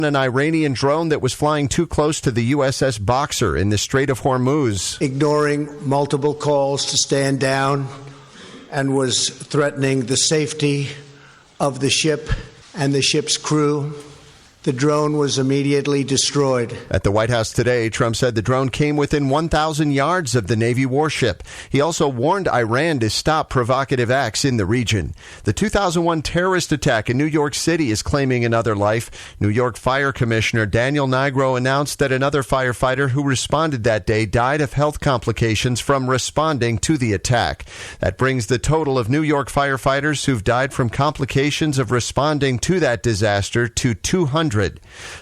An Iranian drone that was flying too close to the USS Boxer in the Strait of Hormuz. Ignoring multiple calls to stand down and was threatening the safety of the ship and the ship's crew. The drone was immediately destroyed. At the White House today, Trump said the drone came within 1,000 yards of the Navy warship. He also warned Iran to stop provocative acts in the region. The 2001 terrorist attack in New York City is claiming another life. New York Fire Commissioner Daniel Nigro announced that another firefighter who responded that day died of health complications from responding to the attack. That brings the total of New York firefighters who've died from complications of responding to that disaster to 200.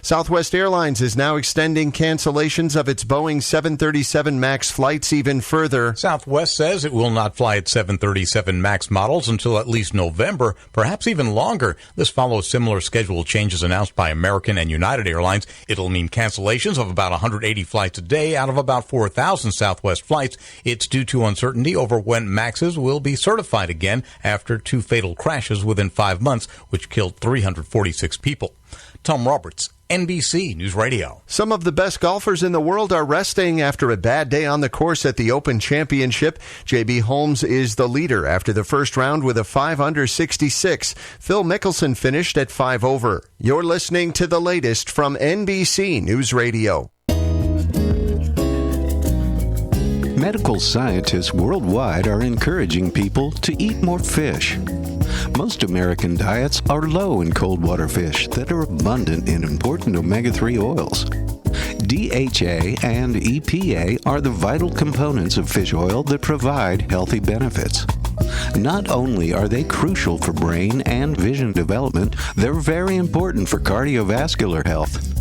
Southwest Airlines is now extending cancellations of its Boeing 737 MAX flights even further. Southwest says it will not fly its 737 MAX models until at least November, perhaps even longer. This follows similar schedule changes announced by American and United Airlines. It'll mean cancellations of about 180 flights a day out of about 4,000 Southwest flights. It's due to uncertainty over when MAXs will be certified again after 2 fatal crashes within 5 months, which killed 346 people. Tom Roberts, NBC News Radio. Some of the best golfers in the world are resting after a bad day on the course at the Open Championship. J.B. Holmes is the leader after the first round with a 5-under 66. Phil Mickelson finished at 5 over. You're listening to the latest from NBC News Radio. Medical scientists worldwide are encouraging people to eat more fish. Most American diets are low in cold water fish that are abundant in important omega-3 oils. DHA and EPA are the vital components of fish oil that provide healthy benefits. Not only are they crucial for brain and vision development, they're very important for cardiovascular health.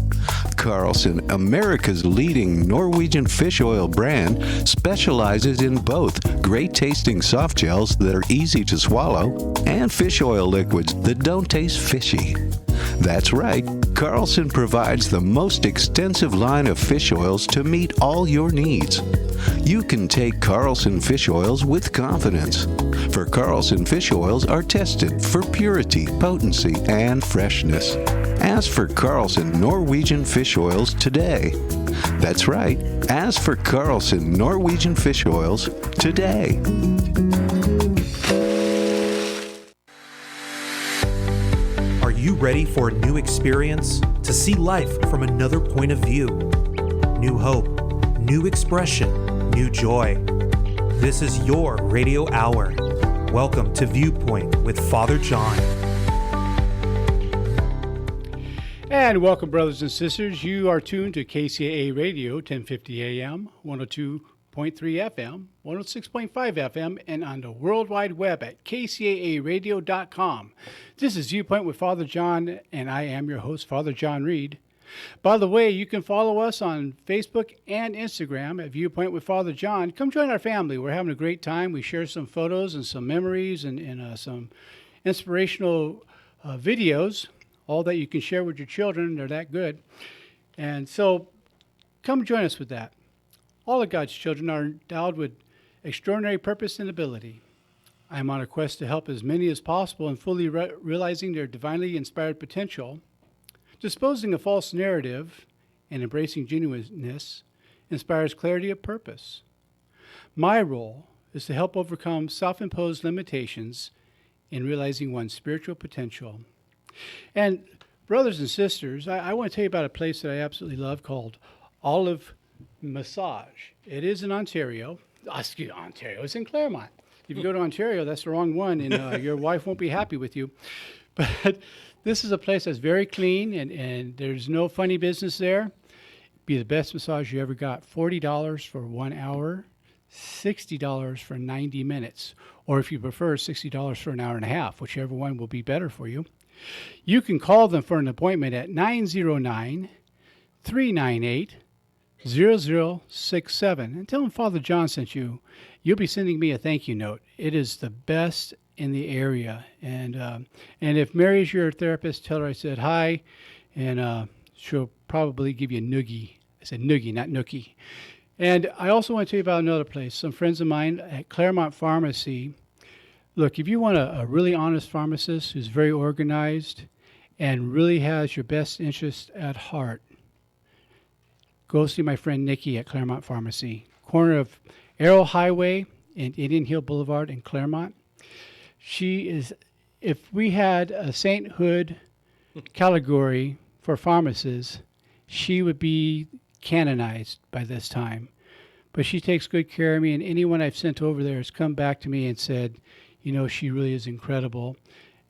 Carlson, America's leading Norwegian fish oil brand, specializes in both great-tasting soft gels that are easy to swallow and fish oil liquids that don't taste fishy. That's right, Carlson provides the most extensive line of fish oils to meet all your needs. You can take Carlson fish oils with confidence, for Carlson fish oils are tested for purity, potency, and freshness. Ask for Carlson Norwegian fish oils today. That's right, ask for Carlson Norwegian fish oils today. Are you ready for a new experience? To see life from another point of view? New hope, new expression, new joy. This is your radio hour. Welcome to Viewpoint with Father John. And welcome, brothers and sisters. You are tuned to KCAA Radio, 1050 AM, 102.3 FM, 106.5 FM, and on the World Wide Web at kcaaradio.com. This is Viewpoint with Father John, and I am your host, Father John Reed. By the way, you can follow us on Facebook and Instagram at Viewpoint with Father John. Come join our family. We're having a great time. We share some photos and some memories and some inspirational videos, all that you can share with your children. They're that good. And so come join us with that. All of God's children are endowed with extraordinary purpose and ability. I am on a quest to help as many as possible in fully realizing their divinely inspired potential. Disposing a false narrative and embracing genuineness inspires clarity of purpose. My role is to help overcome self-imposed limitations in realizing one's spiritual potential. And brothers and sisters, I want to tell you about a place that I absolutely love called Olive Massage. It is in Ontario. Ontario. It's in Claremont. If you go to Ontario, that's the wrong one, and your wife won't be happy with you. But this is a place that's very clean, and there's no funny business there. Be the best massage you ever got. $40 for 1 hour, $60 for 90 minutes. Or if you prefer, $60 for an hour and a half, whichever one will be better for you. You can call them for an appointment at 909-398-0067 and tell them Father John sent you. You'll be sending me a thank you note. It is the best in the area. And if Mary is your therapist, tell her I said hi, and she'll probably give you a noogie. I said noogie, not nookie. And I also want to tell you about another place. Some friends of mine at Claremont Pharmacy. Look, if you want a really honest pharmacist who's very organized and really has your best interest at heart, go see my friend Nikki at Claremont Pharmacy, corner of Arrow Highway and Indian Hill Boulevard in Claremont. She is, if we had a sainthood category for pharmacists, she would be canonized by this time. But she takes good care of me, and anyone I've sent over there has come back to me and said, you know, she really is incredible.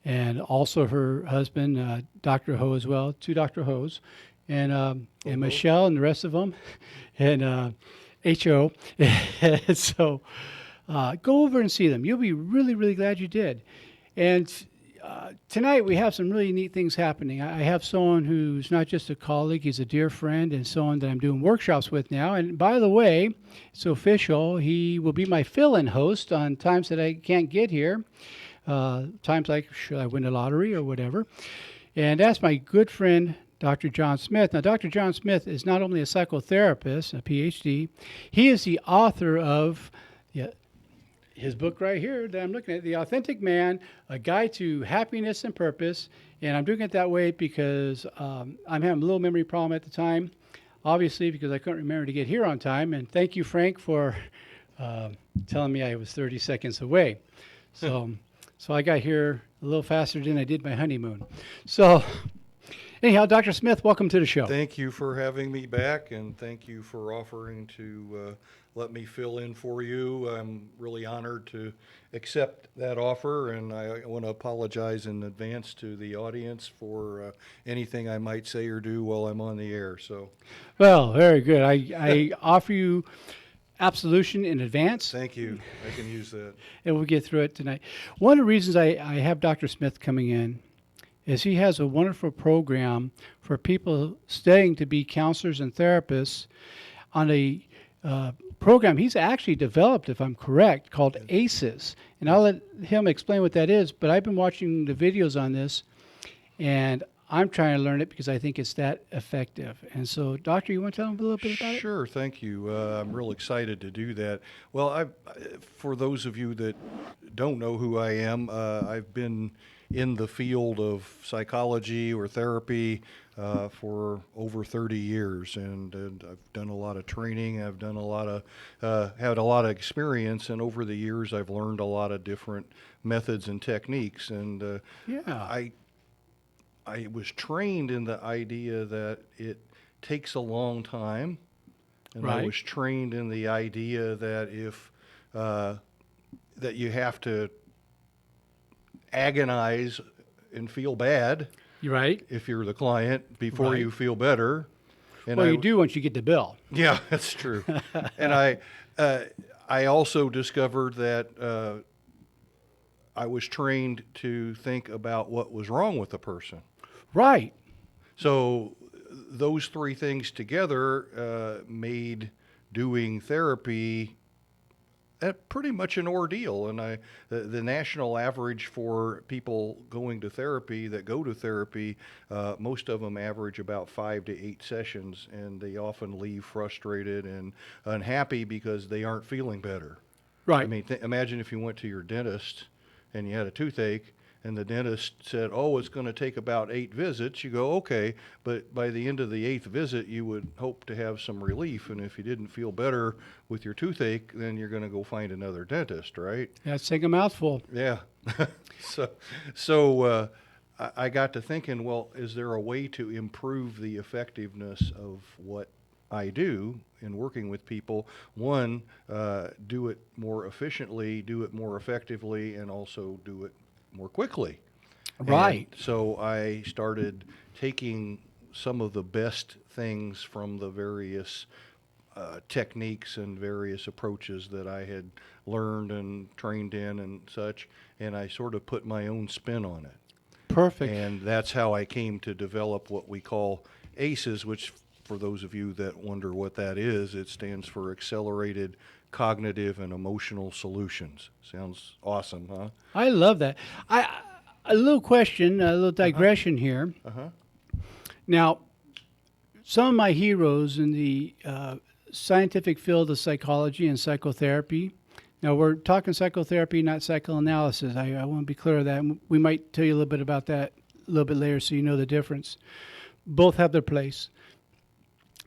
And also her husband, Dr. Ho as well, two Dr. Ho's, and Michelle and the rest of them, and H.O. So go over and see them. You'll be really, really glad you did. And tonight we have some really neat things happening. I have someone who's not just a colleague, he's a dear friend, and someone that I'm doing workshops with now. And by the way, it's official, he will be my fill-in host on times that I can't get here. Times like, should I win the lottery or whatever. And that's my good friend, Dr. John Smith. Now, Dr. John Smith is not only a psychotherapist, a Ph.D., he is the author of his book right here that I'm looking at, The Authentic Man, A Guide to Happiness and Purpose. And I'm doing it that way because I'm having a little memory problem at the time, obviously because I couldn't remember to get here on time. And thank you, Frank, for telling me I was 30 seconds away. So I got here a little faster than I did my honeymoon. So anyhow, Dr. Smith, welcome to the show. Thank you for having me back, and thank you for offering to let me fill in for you. I'm really honored to accept that offer, and I want to apologize in advance to the audience for anything I might say or do while I'm on the air. So, well, very good. I offer you absolution in advance. Thank you. I can use that. And we'll get through it tonight. One of the reasons I have Dr. Smith coming in is he has a wonderful program for people studying to be counselors and therapists on a program he's actually developed, if I'm correct, called ACEs. And I'll let him explain what that is, but I've been watching the videos on this, and I'm trying to learn it because I think it's that effective. And so, Doctor, you want to tell them a little bit about it? Sure, thank you. I'm real excited to do that. Well, for those of you that don't know who I am, I've been in the field of psychology or therapy for over 30 years, and I've done a lot of training. I've done had a lot of experience, and over the years, I've learned a lot of different methods and techniques. And I was trained in the idea that it takes a long time, and right. I was trained in the idea that if that you have to agonize and feel bad, right, if you're the client before right. you feel better. And well, you do once you get the bill. Yeah, that's true. And I also discovered that I was trained to think about what was wrong with the person. Right. So Those three things together made doing therapy pretty much an ordeal. And the national average for people going to therapy that go to therapy, most of them average about 5 to 8 sessions, and they often leave frustrated and unhappy because they aren't feeling better. Right. I mean, imagine if you went to your dentist and you had a toothache, and the dentist said, oh, it's going to take about 8 visits. You go, okay, but by the end of the 8th visit, you would hope to have some relief. And if you didn't feel better with your toothache, then you're going to go find another dentist, right? That's take a mouthful. Yeah. So I got to thinking, well, is there a way to improve the effectiveness of what I do in working with people? One, do it more efficiently, do it more effectively, and also do it more quickly. Right. And so I started taking some of the best things from the various techniques and various approaches that I had learned and trained in and such, and I sort of put my own spin on it. Perfect. And that's how I came to develop what we call ACEs, which, for those of you that wonder what that is, it stands for Accelerated Cognitive and Emotional Solutions. Sounds awesome, huh? I love that. A little question, a little digression here. Now, some of my heroes in the scientific field of psychology and psychotherapy. Now, we're talking psychotherapy, not psychoanalysis. I want to be clear of that. We might tell you a little bit about that little bit later so you know the difference. Both have their place.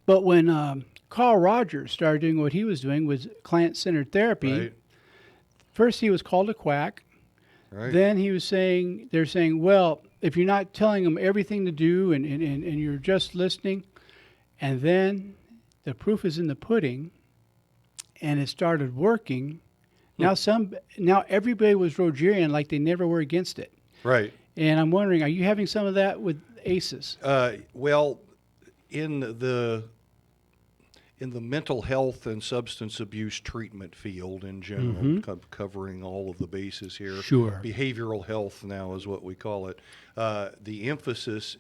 But when Carl Rogers started doing what he was doing with client-centered therapy, Right. first he was called a quack. Right. Then they're saying, well, if you're not telling them everything to do and you're just listening, and then the proof is in the pudding, and it started working. Now everybody was Rogerian like they never were against it. Right. And I'm wondering, are you having some of that with ACEs? Well, in the mental health and substance abuse treatment field in general, covering all of the bases here. Sure. Behavioral health now is what we call it. The emphasis,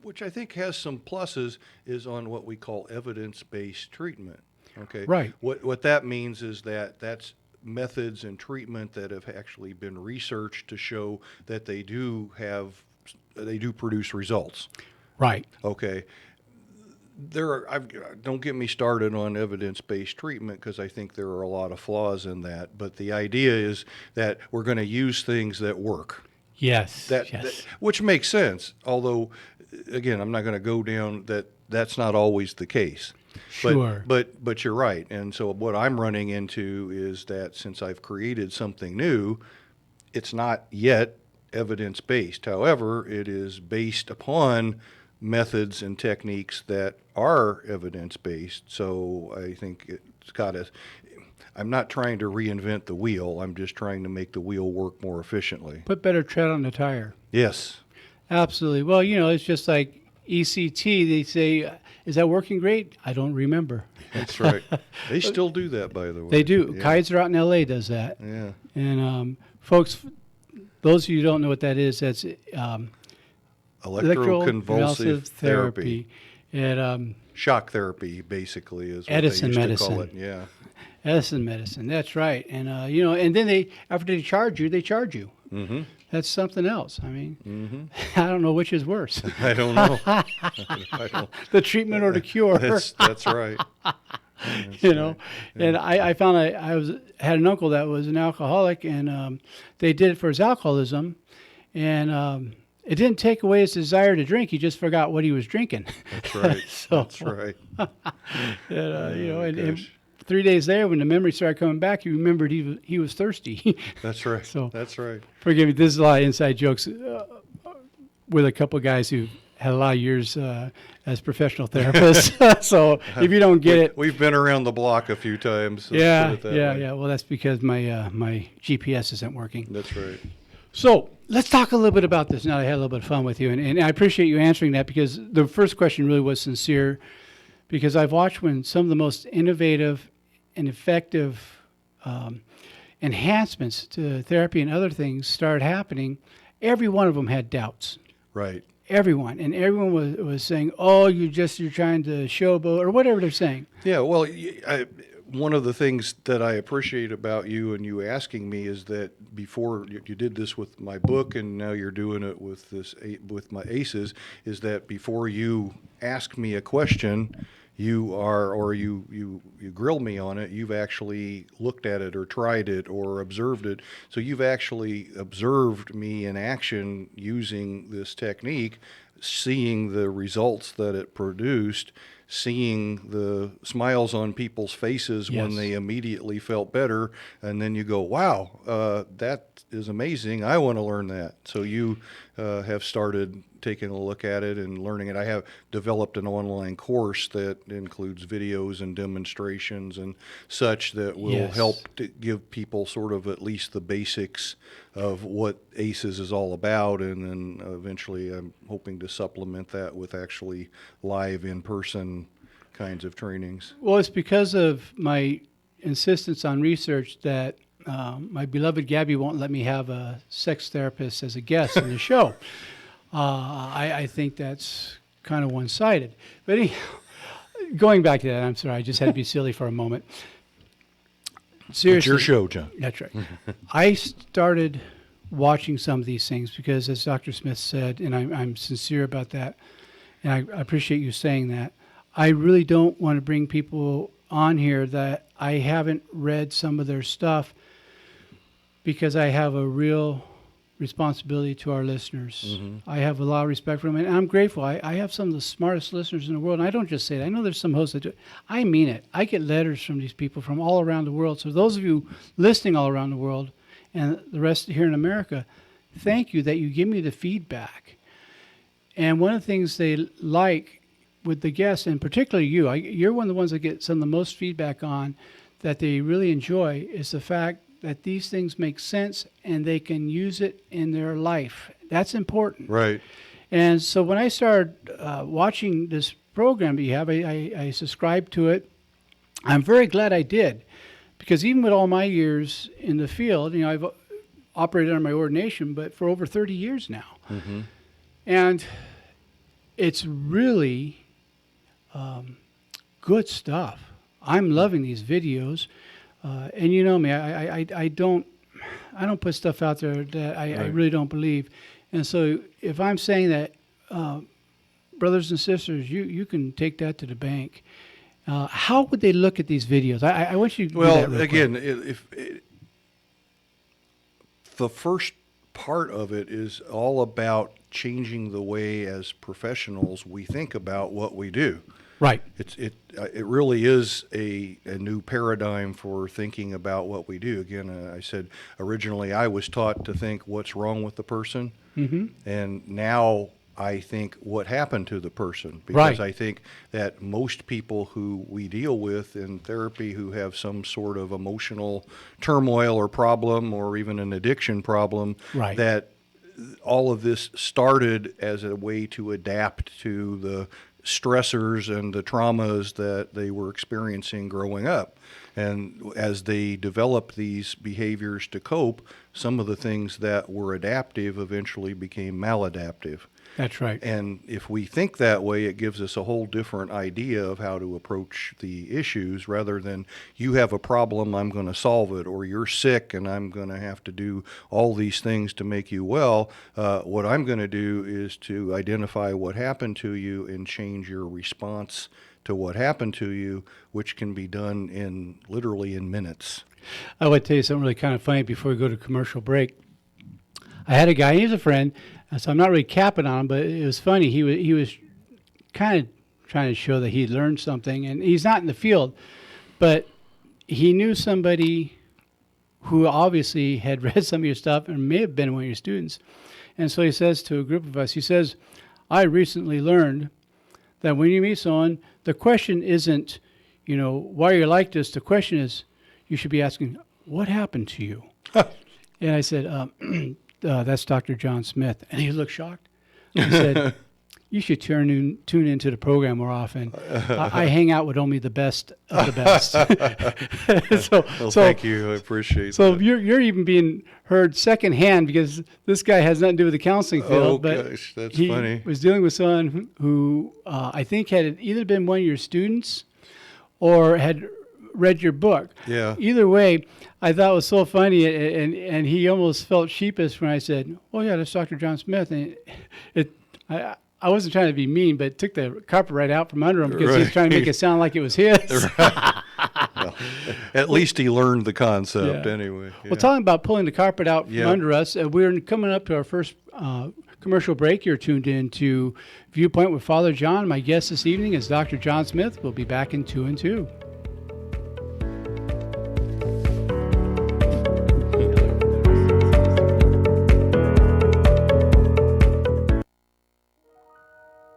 which I think has some pluses, is on what we call evidence-based treatment. Okay. Right. What that means is that's methods and treatment that have actually been researched to show that they do produce results. Right. Okay. Don't get me started on evidence-based treatment because I think there are a lot of flaws in that. But the idea is that we're going to use things that work. Yes. That, which makes sense. Although, again, I'm not going to go down that's not always the case. Sure. But you're right. And so what I'm running into is that since I've created something new, it's not yet evidence-based. However, it is based upon methods and techniques that are evidence-based. So I think it's got to, I'm not trying to reinvent the wheel. I'm just trying to make the wheel work more efficiently. Put better tread on the tire. Yes. Absolutely. Well, it's just like ECT. They say, is that working great? I don't remember. That's right. They still do that, by the way. They do. Yeah. Kaiser out in L.A. does that. Yeah. And folks, those of you who don't know what that is, that's electroconvulsive therapy. At Shock therapy, basically, is what Edison they used medicine. to call it. Yeah. Edison medicine. That's right. And and then after they charge you, Mm-hmm. That's something else. I mean, I don't know which is worse, I don't know. the treatment or the cure. That's right. And I found I had an uncle that was an alcoholic, and they did it for his alcoholism, and it didn't take away his desire to drink. He just forgot what he was drinking. That's right. That's right. And 3 days later, when the memory started coming back, he remembered he was thirsty. That's right. So that's right. forgive me. This is a lot of inside jokes with a couple of guys who had a lot of years as professional therapists. So if you don't get it, we've been around the block a few times. Yeah. Well, that's because my GPS isn't working. That's right. So let's talk a little bit about this. Now I had a little bit of fun with you, and I appreciate you answering that, because the first question really was sincere, because I've watched when some of the most innovative and effective enhancements to therapy and other things started happening. Every one of them had doubts. Right. Everyone was saying, "Oh, you're trying to showboat," or whatever they're saying. Yeah. Well, one of the things that I appreciate about you and you asking me is that before you did this with my book, and now you're doing it with my ACEs, is that before you ask me a question, you grill me on it, you've actually looked at it or tried it or observed it. So you've actually observed me in action using this technique, seeing the results that it produced, seeing the smiles on people's faces when they immediately felt better, and then you go, wow, that is amazing. I want to learn that. So you have started taking a look at it and learning it. I have developed an online course that includes videos and demonstrations and such that will help to give people sort of at least the basics of what ACEs is all about, and then eventually I'm hoping to supplement that with actually live in-person kinds of trainings. Well, it's because of my insistence on research that my beloved Gabby won't let me have a sex therapist as a guest on the show. I think that's kind of one-sided. But anyhow, going back to that, I'm sorry, I just had to be silly for a moment. Seriously. It's your show, John. That's right. I started watching some of these things because, as Dr. Smith said, and I'm sincere about that, and I appreciate you saying that, I really don't want to bring people on here that I haven't read some of their stuff, because I have a real responsibility to our listeners. I have a lot of respect for them, and I'm grateful. I have some of the smartest listeners in the world, and I don't just say that. I know there's some hosts that do it. I mean it. I get letters from these people from all around the world. So those of you listening all around the world and the rest here in America, thank you that you give me the feedback. And one of the things they like with the guests, and particularly you're one of the ones that get some of the most feedback on that they really enjoy, is the fact that these things make sense and they can use it in their life. That's important. Right. And so when I started watching this program that you have, I subscribed to it. I'm very glad I did, because even with all my years in the field, I've operated under my ordination, but for over 30 years now. And it's really good stuff. I'm loving these videos. And you know me, I don't put stuff out there that I really don't believe. And so if I'm saying that, brothers and sisters, you can take that to the bank. How would they look at these videos? I want you to do that real again, quick. The first part of it is all about changing the way as professionals we think about what we do. Right. It really is a new paradigm for thinking about what we do. Again, I said originally I was taught to think what's wrong with the person, and now I think what happened to the person, because I think that most people who we deal with in therapy who have some sort of emotional turmoil or problem, or even an addiction problem, that all of this started as a way to adapt to the stressors and the traumas that they were experiencing growing up. And as they developed these behaviors to cope, some of the things that were adaptive eventually became maladaptive. That's right. And if we think that way, it gives us a whole different idea of how to approach the issues, rather than you have a problem, I'm going to solve it, or you're sick and I'm going to have to do all these things to make you well. What I'm going to do is to identify what happened to you and change your response to what happened to you, which can be done literally in minutes. I would tell you something really kind of funny before we go to commercial break. I had a guy, he's a friend, so I'm not really capping on him, but it was funny. He was kind of trying to show that he'd learned something, and he's not in the field, but he knew somebody who obviously had read some of your stuff and may have been one of your students. And so he says to a group of us, he says, I recently learned that when you meet someone, the question isn't, why are you like this? The question is, you should be asking, what happened to you? And I said, that's Dr. John Smith. And he looked shocked. He said, you should tune into the program more often. I hang out with only the best of the best. Thank you. I appreciate that. So you're even being heard secondhand, because this guy has nothing to do with the counseling field. But gosh, that's he funny. was dealing with someone who I think had either been one of your students or had read your book. Yeah. Either way, I thought it was so funny, and he almost felt sheepish when I said, "Oh yeah, that's Dr. John Smith." And I wasn't trying to be mean, but took the carpet right out from under him, because he was trying to make it sound like it was his. Well, at least he learned the concept anyway. Yeah. Well, talking about pulling the carpet out from under us, we're coming up to our first commercial break. You're tuned in to Viewpoint with Father John. My guest this evening is Dr. John Smith. We'll be back in 2 and 2.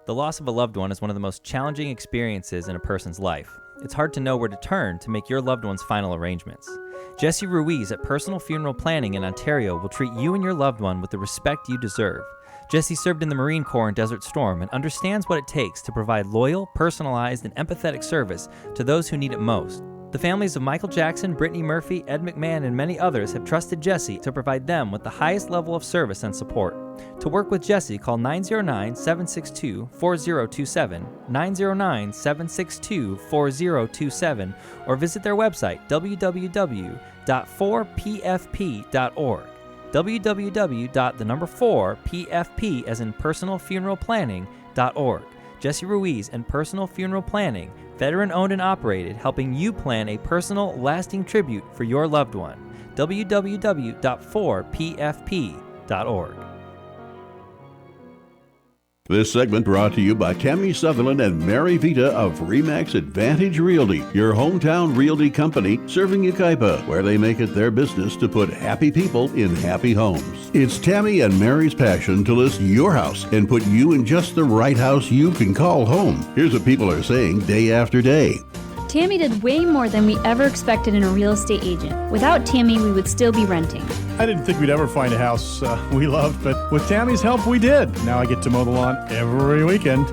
The loss of a loved one is one of the most challenging experiences in a person's life. It's hard to know where to turn to make your loved one's final arrangements. Jesse Ruiz at Personal Funeral Planning in Ontario will treat you and your loved one with the respect you deserve. Jesse served in the Marine Corps in Desert Storm and understands what it takes to provide loyal, personalized, and empathetic service to those who need it most. The families of Michael Jackson, Brittany Murphy, Ed McMahon, and many others have trusted Jesse to provide them with the highest level of service and support. To work with Jesse, call 909-762-4027, 909-762-4027, or visit their website, www.4pfp.org. www.4pfp as in personal funeral planning.org. Jesse Ruiz and Personal Funeral Planning, veteran-owned and operated, helping you plan a personal, lasting tribute for your loved one. www.4pfp.org. realtortammysutherland.org. This segment brought to you by Tammy Sutherland and Mary Vita of RE/MAX Advantage Realty, your hometown realty company serving Yucaipa, where they make it their business to put happy people in happy homes. It's Tammy and Mary's passion to list your house and put you in just the right house you can call home. Here's what people are saying day after day. Tammy did way more than we ever expected in a real estate agent. Without Tammy, we would still be renting. I didn't think we'd ever find a house we loved, but with Tammy's help, we did. Now I get to mow the lawn every weekend.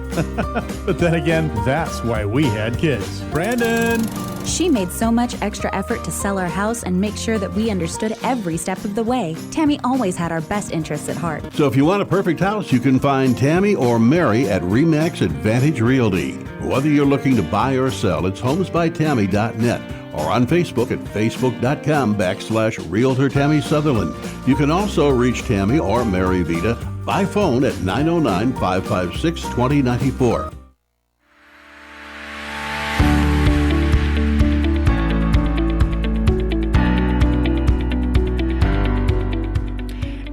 But then again, that's why we had kids. Brandon! She made so much extra effort to sell our house and make sure that we understood every step of the way. Tammy always had our best interests at heart. So if you want a perfect house, you can find Tammy or Mary at RE/MAX Advantage Realty. Whether you're looking to buy or sell, it's homesbytammy.net or on Facebook at facebook.com/Realtor Tammy Sutherland. You can also reach Tammy or Mary Vita by phone at 909-556-2094.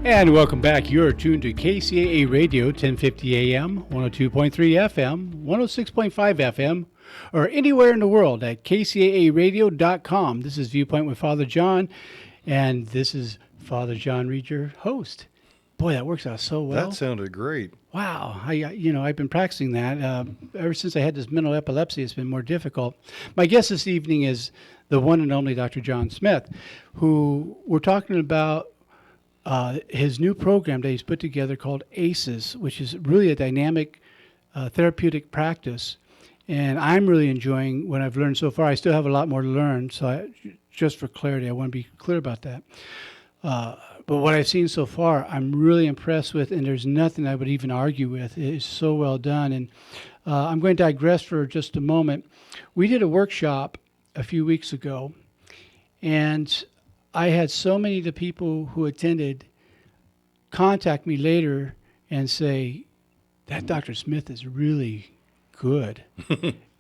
And welcome back. You're tuned to KCAA Radio, 1050 AM, 102.3 FM, 106.5 FM, or anywhere in the world at kcaaradio.com. This is Viewpoint with Father John, and this is Father John Reed, your host. Boy, that works out so well. That sounded great. Wow. I've been practicing that. Ever since I had this mental epilepsy, it's been more difficult. My guest this evening is the one and only Dr. John Smith, who we're talking about his new program that he's put together called ACEs, which is really a dynamic therapeutic practice. And I'm really enjoying what I've learned so far. I still have a lot more to learn, so just for clarity, I want to be clear about that. But what I've seen so far, I'm really impressed with, and there's nothing I would even argue with. It is so well done. And I'm going to digress for just a moment. We did a workshop a few weeks ago, and I had so many of the people who attended contact me later and say, that Dr. Smith is really good.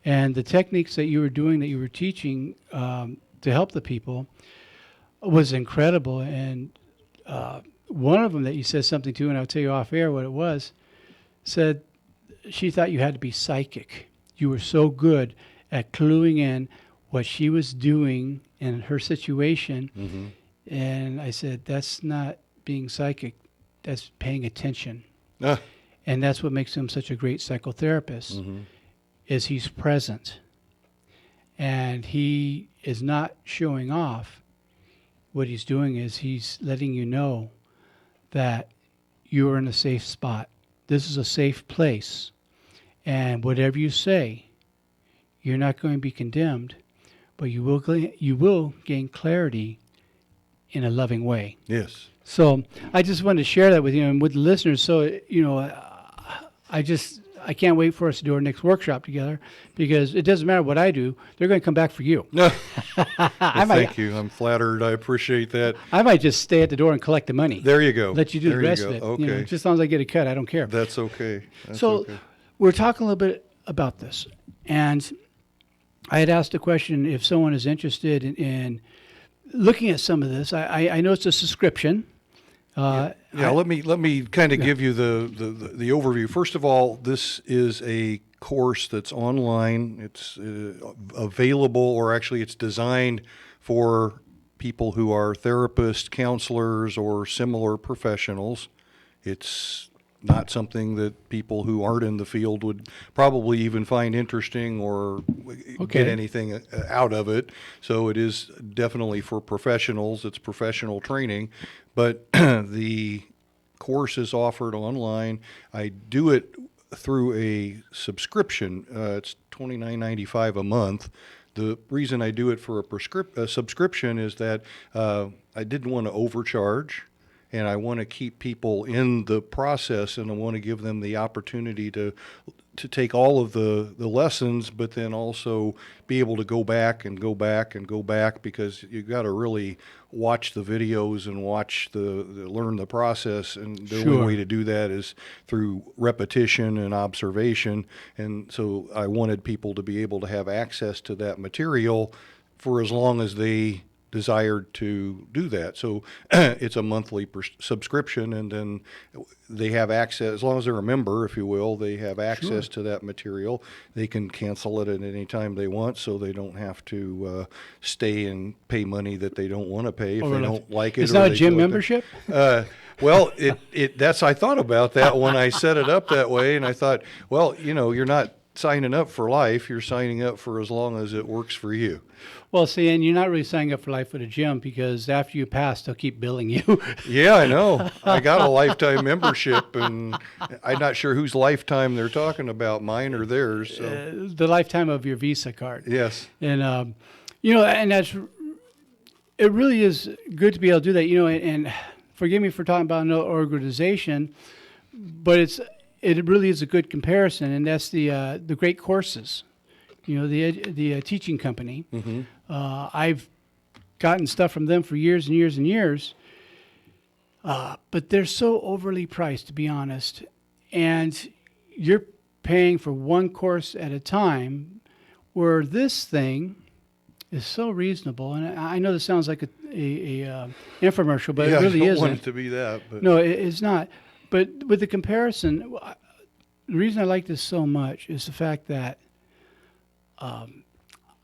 And the techniques that you were doing, that you were teaching to help the people was incredible. And one of them that you said something to, and I'll tell you off air what it was, said she thought you had to be psychic. You were so good at cluing in what she was doing in her situation. Mm-hmm. And I said, that's not being psychic, that's paying attention. And that's what makes him such a great psychotherapist, mm-hmm. is he's present. And he is not showing off. What he's doing is he's letting you know that you're in a safe spot. This is a safe place. And whatever you say, you're not going to be condemned, but you will gain clarity in a loving way. Yes. So I just wanted to share that with you and with the listeners. So, I can't wait for us to do our next workshop together, because it doesn't matter what I do. They're going to come back for you. No. Thank you. I'm flattered. I appreciate that. I might just stay at the door and collect the money. There you go. Let you do the rest of it. Okay. Just as long as I get a cut, I don't care. That's okay. We're talking a little bit about this. And I had asked a question if someone is interested in looking at some of this. I know it's a subscription. Let me kind of give you the overview. First of all, this is a course that's online. It's available, or actually it's designed for people who are therapists, counselors, or similar professionals. It's not something that people who aren't in the field would probably even find interesting or get anything out of it. So it is definitely for professionals. It's professional training. But the course is offered online. I do it through a subscription. It's $29.95 a month. The reason I do it for a subscription is that I didn't want to overcharge. And I want to keep people in the process, and I want to give them the opportunity to take all of the lessons, but then also be able to go back and go back and go back, because you've got to really watch the videos and learn the process. And the only way to do that is through repetition and observation. And so I wanted people to be able to have access to that material for as long as they desired to do that. So it's a monthly subscription, and then they have access, as long as they're a member, if you will, they have access to that material. They can cancel it at any time they want, so they don't have to stay and pay money that they don't want to pay if they don't like it. It's not a gym membership? Well, I thought about that when I set it up that way, and I thought, well, you're not signing up for life, you're signing up for as long as it works for you. Well, see, and you're not really signing up for life with a gym, because after you pass, they'll keep billing you. Yeah, I know. I got a lifetime membership, and I'm not sure whose lifetime they're talking about, mine or theirs. So. The lifetime of your Visa card. Yes. And, and it really is good to be able to do that, and forgive me for talking about another organization, but it really is a good comparison, and that's the Great Courses. The teaching company. Mm-hmm. I've gotten stuff from them for years and years and years, but they're so overly priced, to be honest. And you're paying for one course at a time, where this thing is so reasonable. And I know this sounds like a infomercial, but it really isn't. I don't want it to be that. But. No, it's not. But with the comparison, the reason I like this so much is the fact that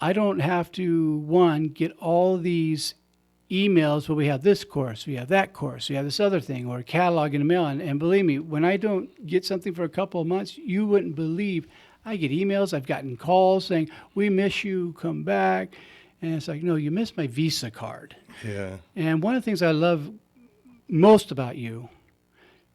I don't have to, get all these emails, well, we have this course, we have that course, we have this other thing, or a catalog in the mail. And believe me, when I don't get something for a couple of months, you wouldn't believe. I get emails, I've gotten calls saying, we miss you, come back. And it's like, no, you missed my Visa card. Yeah. And one of the things I love most about you,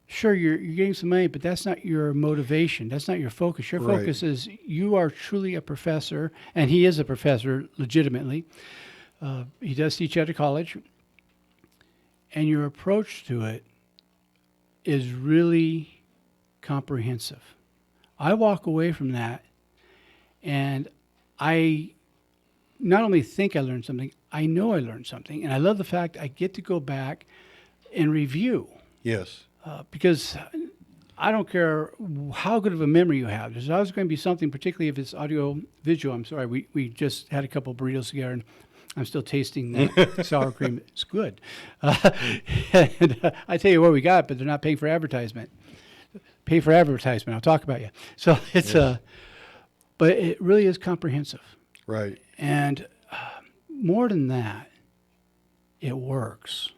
sure, you're getting some money, but that's not your motivation. That's not your focus. Your focus is you are truly a professor, and he is a professor legitimately. He does teach at a college, and your approach to it is really comprehensive. I walk away from that, and I not only think I learned something, I know I learned something, and I love the fact I get to go back and review. Yes. Because I don't care how good of a memory you have. There's always going to be something, particularly if it's audio visual. I'm sorry, we just had a couple of burritos together, and I'm still tasting that sour cream. It's good. And I tell you what we got, but they're not paying for advertisement. Pay for advertisement. I'll talk about you. So it's but it really is comprehensive. Right. And more than that, it works.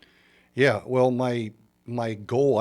Yeah. Well, my goal,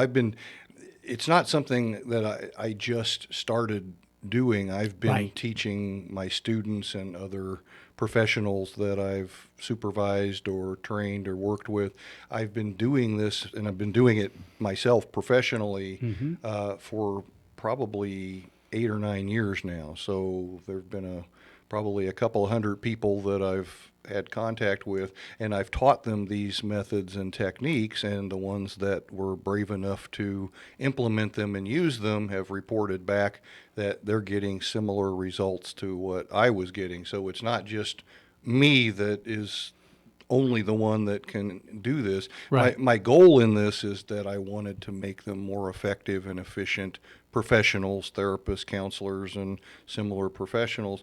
it's not something that I just started doing. I've been teaching my students and other professionals that I've supervised or trained or worked with. I've been doing this, and I've been doing it myself professionally for probably 8 or 9 years now. So there have been probably a couple of hundred people that I've had contact with, and I've taught them these methods and techniques, and the ones that were brave enough to implement them and use them have reported back that they're getting similar results to what I was getting. So it's not just me that is only the one that can do this. Right. My goal in this is that I wanted to make them more effective and efficient professionals, therapists, counselors, and similar professionals.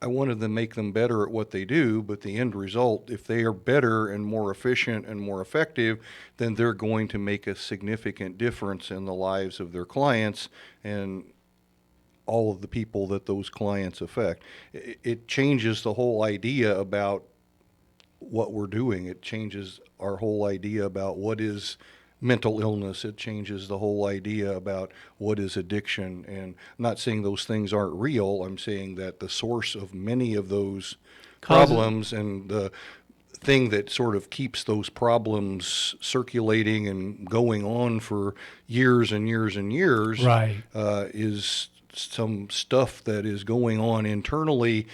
I wanted to make them better at what they do, but the end result, if they are better and more efficient and more effective, then they're going to make a significant difference in the lives of their clients and all of the people that those clients affect. It changes the whole idea about what we're doing. It changes our whole idea about what is mental illness. It changes the whole idea about what is addiction. And I'm not saying those things aren't real. I'm saying that the source of many of those problems and the thing that sort of keeps those problems circulating and going on for years and years and years is some stuff that is going on internally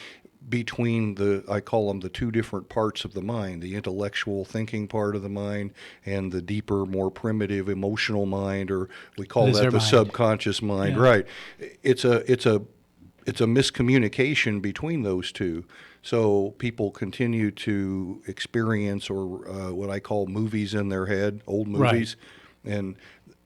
between I call them the two different parts of the mind, the intellectual thinking part of the mind and the deeper, more primitive emotional mind, or we call that the subconscious mind. Yeah. Right. It's a miscommunication between those two. So people continue to experience what I call movies in their head, old movies. Right. And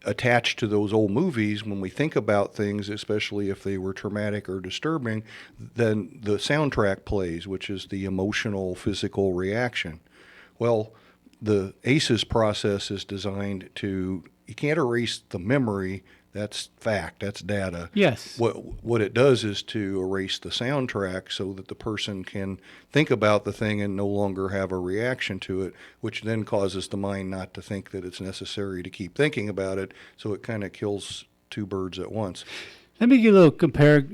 attached to those old movies, when we think about things, especially if they were traumatic or disturbing, then the soundtrack plays, which is the emotional, physical reaction. Well, the ACEs process is designed to, you can't erase the memory. That's fact. That's data. Yes. What it does is to erase the soundtrack so that the person can think about the thing and no longer have a reaction to it, which then causes the mind not to think that it's necessary to keep thinking about it. So it kind of kills two birds at once. Let me give a little compare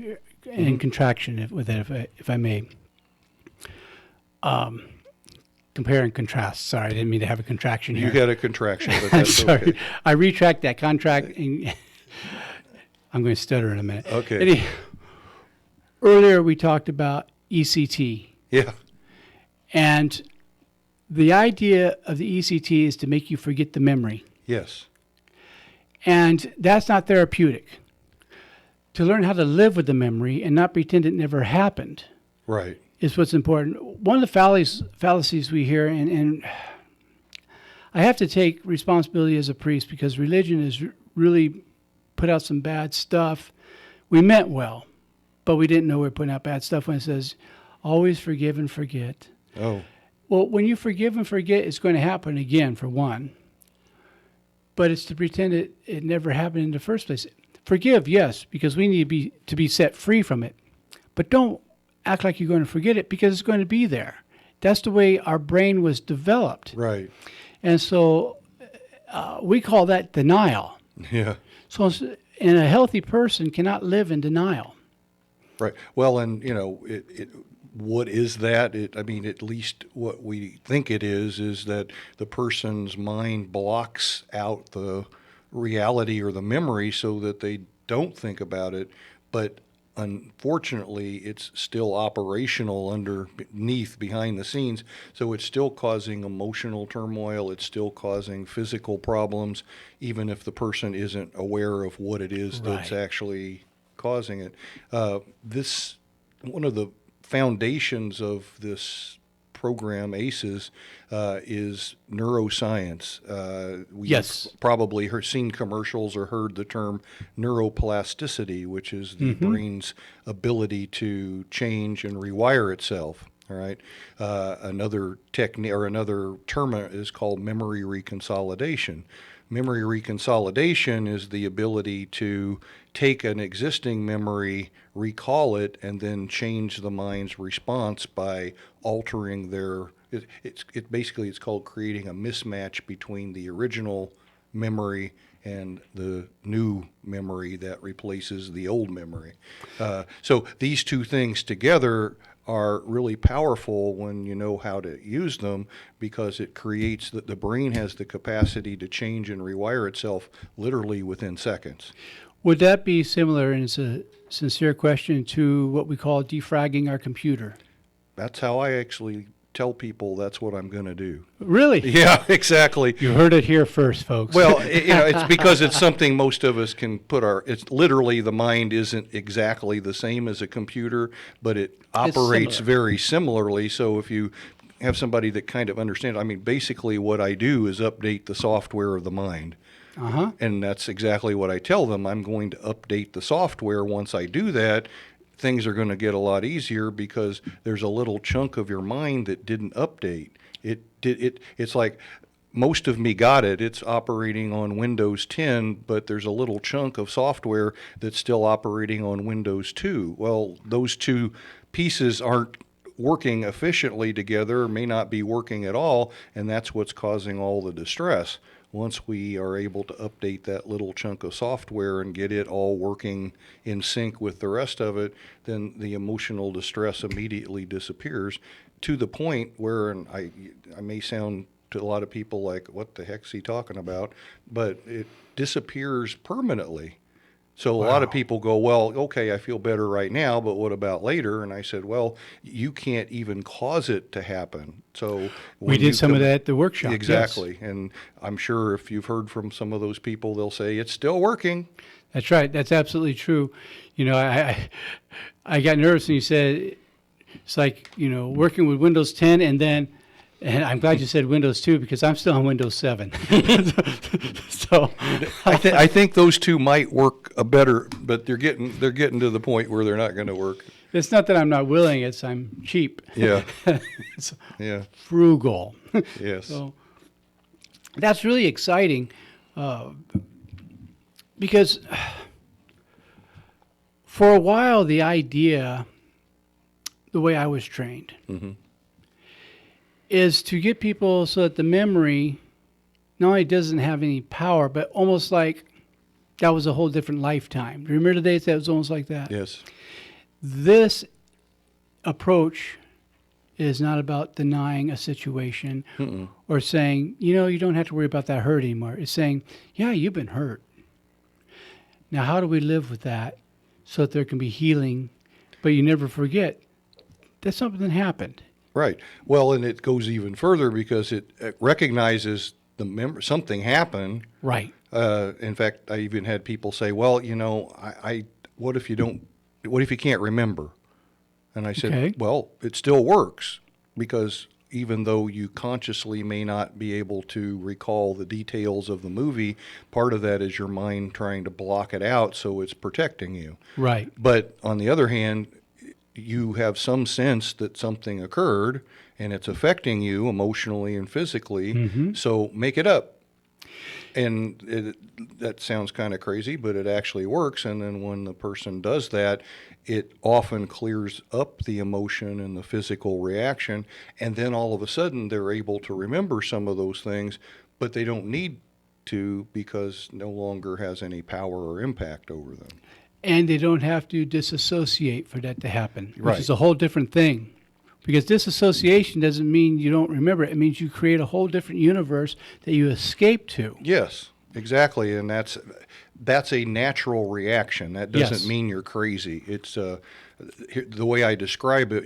and contraction with that, if I may. Compare and contrast. Sorry, I didn't mean to have a contraction here. You got a contraction, but I'm that's sorry. okay. I retract that contract. And I'm going to stutter in a minute. Okay. Earlier we talked about ECT. Yeah. And the idea of the ECT is to make you forget the memory. Yes. And that's not therapeutic. To learn how to live with the memory and not pretend it never happened. Right. Is what's important. One of the fallacies we hear, and I have to take responsibility as a priest because religion has really put out some bad stuff. We meant well, but we didn't know we were putting out bad stuff when it says, always forgive and forget. Oh. Well, when you forgive and forget, it's going to happen again, for one. But it's to pretend it never happened in the first place. Forgive, yes, because we need to be set free from it. But don't act like you're going to forget it because it's going to be there. That's the way our brain was developed. Right. And so we call that denial. Yeah. So and a healthy person cannot live in denial. Right. Well, and, what is that? I mean, at least what we think it is that the person's mind blocks out the reality or the memory so that they don't think about it. But unfortunately, it's still operational underneath, behind the scenes. So it's still causing emotional turmoil. It's still causing physical problems, even if the person isn't aware of what it is that's actually causing it. One of the foundations of this program, ACEs, is neuroscience. You've probably seen commercials or heard the term neuroplasticity, which is the brain's ability to change and rewire itself. All right. Another technique or another term is called memory reconsolidation. Memory reconsolidation is the ability to take an existing memory, recall it, and then change the mind's response by altering it's called creating a mismatch between the original memory and the new memory that replaces the old memory. So these two things together are really powerful when you know how to use them, because it creates the brain has the capacity to change and rewire itself literally within seconds. Would that be similar, and it's a sincere question, to what we call defragging our computer? That's how I actually tell people that's what I'm going to do. Really? Yeah, exactly. You heard it here first, folks. Well, it's because it's something most of us can put it's literally the mind isn't exactly the same as a computer, but it operates very similarly. So if you have somebody that kind of understands, basically what I do is update the software of the mind. And that's exactly what I tell them. I'm going to update the software. Once I do that, things are going to get a lot easier because there's a little chunk of your mind that didn't update. It's like most of me got it. It's operating on Windows 10, but there's a little chunk of software that's still operating on Windows 2. Well, those two pieces aren't working efficiently together, may not be working at all, and that's what's causing all the distress. Once we are able to update that little chunk of software and get it all working in sync with the rest of it, then the emotional distress immediately disappears, to the point where, and I may sound to a lot of people like, what the heck's he talking about? But it disappears permanently. So a lot of people go, well, okay, I feel better right now, but what about later? And I said, well, you can't even cause it to happen. So we did some of that at the workshop. Exactly. Yes. And I'm sure if you've heard from some of those people, they'll say it's still working. That's right. That's absolutely true. I got nervous when you said it's like, working with Windows 10 and I'm glad you said Windows 2 because I'm still on Windows 7. So I think those two might work better, but they're getting to the point where they're not going to work. It's not that I'm not willing, it's I'm cheap. Yeah. It's Yeah. frugal. Yes. So that's really exciting because for a while, the idea, the way I was trained, is to get people so that the memory not only doesn't have any power, but almost like that was a whole different lifetime. Remember the days that was almost like that? Yes. This approach is not about denying a situation or saying, you don't have to worry about that hurt anymore. It's saying, yeah, you've been hurt. Now, how do we live with that so that there can be healing, but you never forget that something happened? Right. Well, and it goes even further because it recognizes something happened. Right. In fact, I even had people say, well, what if you can't remember? And I said, Okay. well, it still works because even though you consciously may not be able to recall the details of the movie, part of that is your mind trying to block it out so it's protecting you. Right. But on the other hand, you have some sense that something occurred and it's affecting you emotionally and physically, so make it up. And that sounds kind of crazy, but it actually works. And then when the person does that, it often clears up the emotion and the physical reaction. And then all of a sudden, they're able to remember some of those things, but they don't need to because no longer has any power or impact over them. And they don't have to disassociate for that to happen, which Right. is a whole different thing. Because disassociation doesn't mean you don't remember it. It means you create a whole different universe that you escape to. Yes, exactly. And that's a natural reaction. That doesn't Yes. mean you're crazy. It's the way I describe it,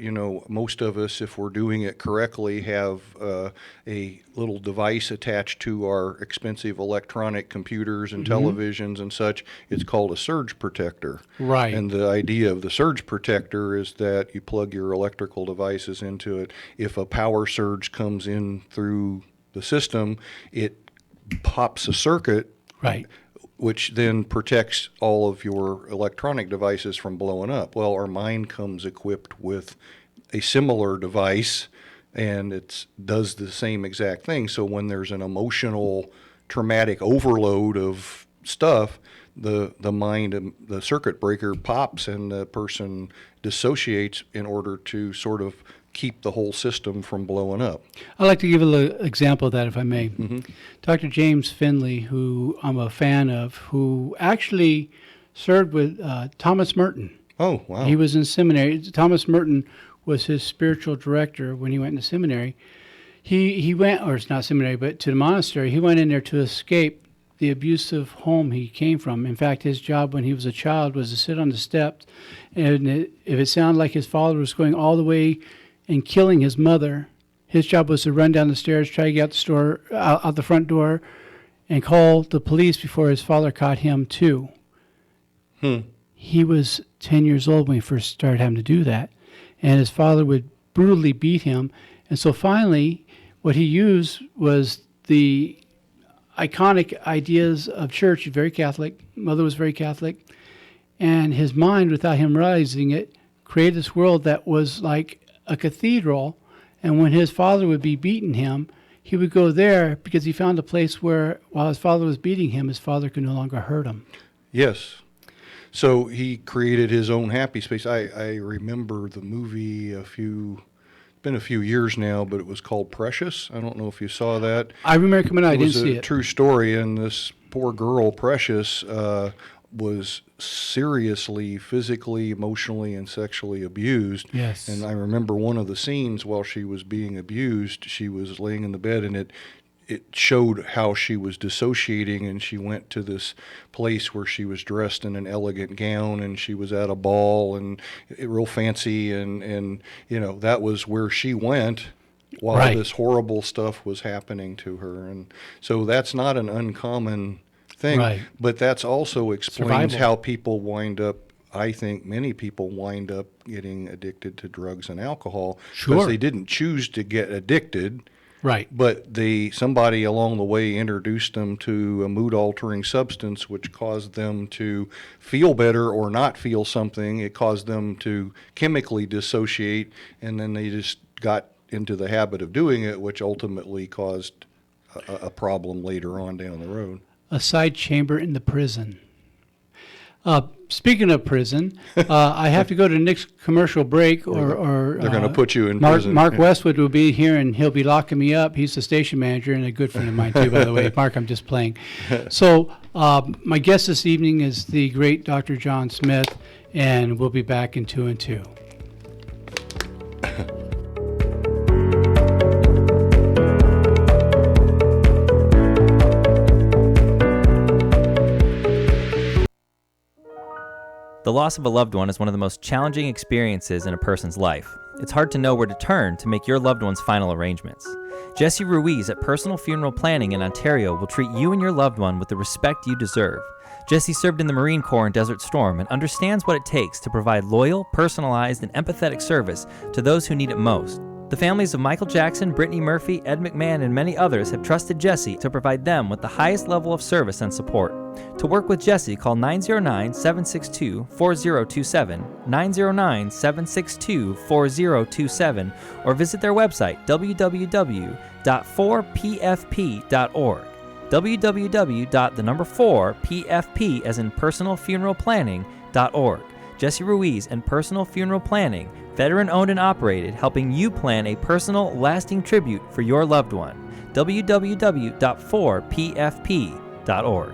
most of us, if we're doing it correctly, have a little device attached to our expensive electronic computers and televisions and such. It's called a surge protector. Right. And the idea of the surge protector is that you plug your electrical devices into it. If a power surge comes in through the system, it pops a circuit. Right. Which then protects all of your electronic devices from blowing up. Well, our mind comes equipped with a similar device, and it does the same exact thing. So when there's an emotional, traumatic overload of stuff, the mind, the circuit breaker pops, and the person dissociates in order to sort of keep the whole system from blowing up. I'd like to give a little example of that, if I may. Dr. James Finley, who I'm a fan of, who actually served with Thomas Merton. Oh, wow. He was in seminary. Thomas Merton was his spiritual director when he went into seminary. He went, or it's not seminary, but to the monastery. He went in there to escape the abusive home he came from. In fact, his job when he was a child was to sit on the steps, and if it sounded like his father was going all the way and killing his mother, his job was to run down the stairs, try to get out the front door, and call the police before his father caught him too. He was 10 years old when he first started having to do that, and his father would brutally beat him. And so finally, what he used was the iconic ideas of church. He's very Catholic. Mother was very Catholic. And his mind, without him realizing it, created this world that was like a cathedral, and when his father would be beating him, he would go there because he found a place where, while his father was beating him, his father could no longer hurt him. Yes. So he created his own happy space. I remember the movie it's been a few years now, but it was called Precious. I don't know if you saw that. I remember coming out. I didn't see It was a true story, and this poor girl, Precious, was seriously physically, emotionally, and sexually abused. Yes. And I remember one of the scenes while she was being abused, she was laying in the bed, and it showed how she was dissociating, and she went to this place where she was dressed in an elegant gown, and she was at a ball and real fancy, and that was where she went while this horrible stuff was happening to her. And so that's not an uncommon thing, but that's also explains how people wind up. I think many people wind up getting addicted to drugs and alcohol because they didn't choose to get addicted. Right. But somebody along the way introduced them to a mood-altering substance, which caused them to feel better or not feel something. It caused them to chemically dissociate, and then they just got into the habit of doing it, which ultimately caused a problem later on down the road. A side chamber in the prison. Speaking of prison, I have to go to the next commercial break, or they're going to put you in Mark, prison. Mark Westwood will be here, and he'll be locking me up. He's the station manager and a good friend of mine, too, by the way. Mark, I'm just playing. So my guest this evening is the great Dr. John Smith, and we'll be back in 2 and 2. The loss of a loved one is one of the most challenging experiences in a person's life. It's hard to know where to turn to make your loved one's final arrangements. Jesse Ruiz at Personal Funeral Planning in Ontario will treat you and your loved one with the respect you deserve. Jesse served in the Marine Corps in Desert Storm and understands what it takes to provide loyal, personalized, and empathetic service to those who need it most. The families of Michael Jackson, Brittany Murphy, Ed McMahon, and many others have trusted Jesse to provide them with the highest level of service and support. To work with Jesse, call 909-762-4027, 909-762-4027, or visit their website, www.4pfp.org. www.4pfp as in personalfuneralplanning.org. Jesse Ruiz and Personal Funeral Planning, veteran-owned and operated, helping you plan a personal, lasting tribute for your loved one. www.4pfp.org.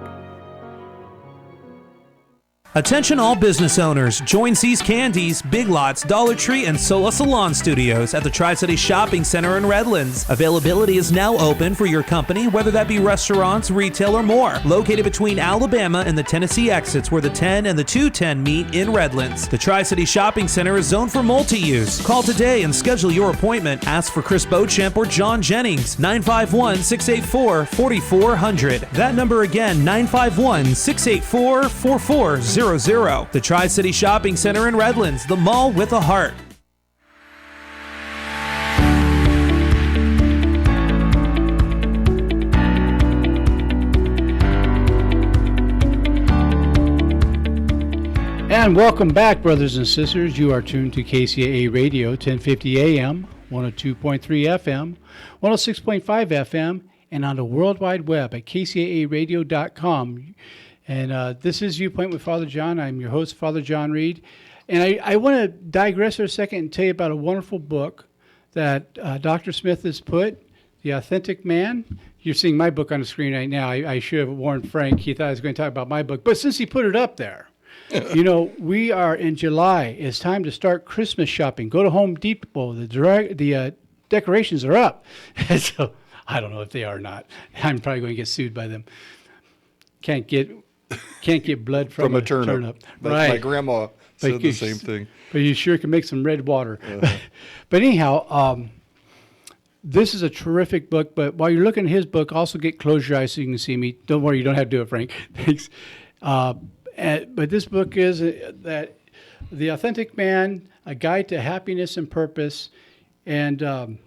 Attention all business owners, join C's Candies, Big Lots, Dollar Tree, and Sola Salon Studios at the Tri-City Shopping Center in Redlands. Availability is now open for your company, whether that be restaurants, retail, or more. Located between Alabama and the Tennessee exits where the 10 and the 210 meet in Redlands. The Tri-City Shopping Center is zoned for multi-use. Call today and schedule your appointment. Ask for Chris Beauchamp or John Jennings, 951-684-4400. That number again, 951-684-4400. The Tri-City Shopping Center in Redlands, the mall with a heart. And welcome back, brothers and sisters. You are tuned to KCAA Radio, 1050 AM, 102.3 FM, 106.5 FM, and on the World Wide Web at kcaaradio.com. And this is Viewpoint with Father John. I'm your host, Father John Reed. And I want to digress for a second and tell you about a wonderful book that Dr. Smith has put, The Authentic Man. You're seeing my book on the screen right now. I should have warned Frank. He thought I was going to talk about my book. But since he put it up there, you know, we are in July. It's time to start Christmas shopping. Go to Home Depot. The decorations are up. So I don't know if they are or not. I'm probably going to get sued by them. Can't get blood from a turnip. Right. My grandma said the same thing. But you sure can make some red water. But anyhow, this is a terrific book. But while you're looking at his book, also get close your eyes so you can see me. Don't worry, you don't have to do it, Frank. Thanks. But this book is that The Authentic Man, A Guide to Happiness and Purpose. And